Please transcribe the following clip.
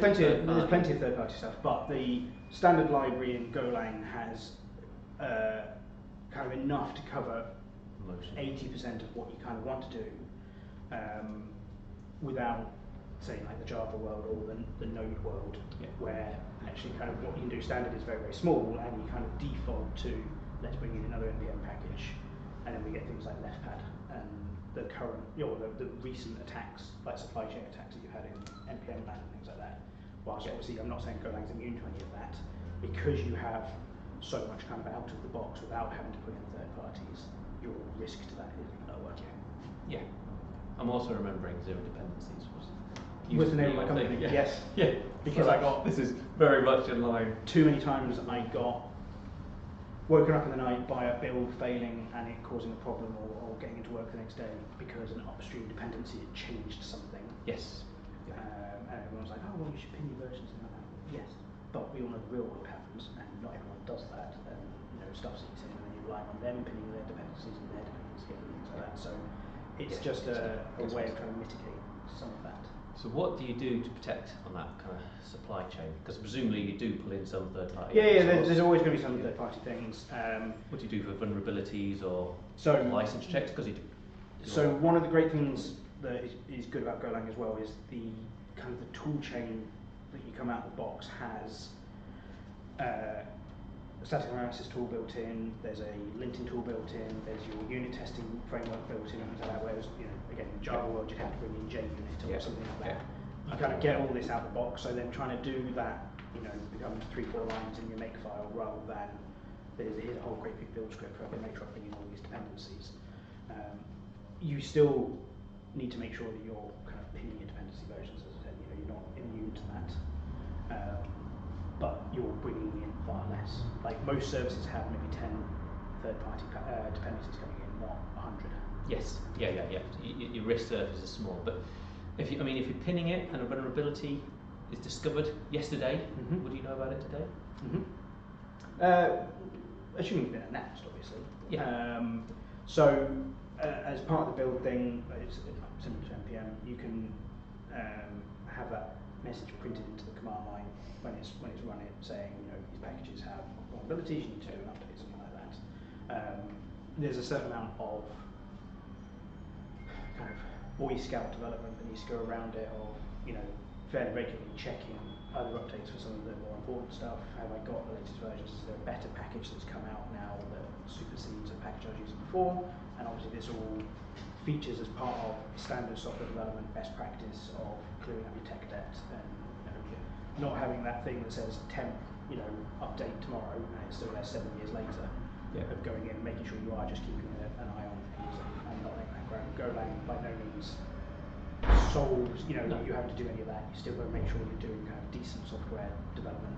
there's plenty of third-party stuff, but the standard library in Golang has kind of enough to cover 80% of what you kind of want to do, without, say, like the Java world or the Node world, where actually kind of what you can do standard is very, very small, and you kind of default to let's bring in another NPM package, and then we get things like leftpad and the current, the recent attacks, like supply chain attacks that you've had in NPM land and things like that. Whilst obviously I'm not saying Golang's immune to any of that, because you have so much kind of out of the box without having to put in third parties, your risk to that is lower. Yeah. I'm also remembering zero dependencies was the name of my company. Yes. Yeah. Because this is very much in line. Too many times I got woken up in the night by a build failing and it causing a problem, or getting into work the next day because an upstream dependency had changed something. Yes. And everyone's like, oh, well, you should pin your versions and like that. Yes, but we all know the real world happens, and not everyone does that. And stuff seeps in, and then you're relying on them pinning their dependencies and their dependencies and things like that. So it's just a way of trying to mitigate some of that. So what do you do to protect on that kind of supply chain? Because presumably you do pull in some third party. Yeah, there's always going to be some third party things. What do you do for vulnerabilities or license checks? Because you do. So one of the great things that is good about Golang as well is the kind of the tool chain that you come out of the box has a static analysis tool built in, there's a linting tool built in, there's your unit testing framework built in, and things like that, whereas, again, in Java world you'd have to bring in JUnit or something like that. You kind of get all this out of the box, so then trying to do that, becomes 3-4 lines in your makefile rather than here's a whole great big build script where I can make sure I bring in all these dependencies. You still need to make sure that you're kind of pinning your dependency versions, as I said, you're not immune to that. But you're bringing in far less. Like most services have maybe 10 third-party dependencies coming in, not 100. Yes, yeah. Your risk surface is small, but if you're pinning it and a vulnerability is discovered yesterday, would you know about it today? Assuming it's been announced, obviously. Yeah. So as part of the build thing, it's similar to NPM. You can have that message printed into the command line when it's running, saying these packages have vulnerabilities, you need to do an update, something like that. There's a certain amount of kind of Boy Scout development that needs to go around it, of fairly regularly checking other updates for some of the more important stuff. Have I got the latest versions? Is there a better package that's come out now that supersedes a package I was using before? And obviously this all features as part of standard software development best practice of clearing up your tech debt, and not having that thing that says temp, update tomorrow, and it's still there 7 years later. Of going in and making sure you are just keeping an eye on things and not letting that grow. Golang by no means solves, you have to do any of that. You still got to make sure you're doing kind of decent software development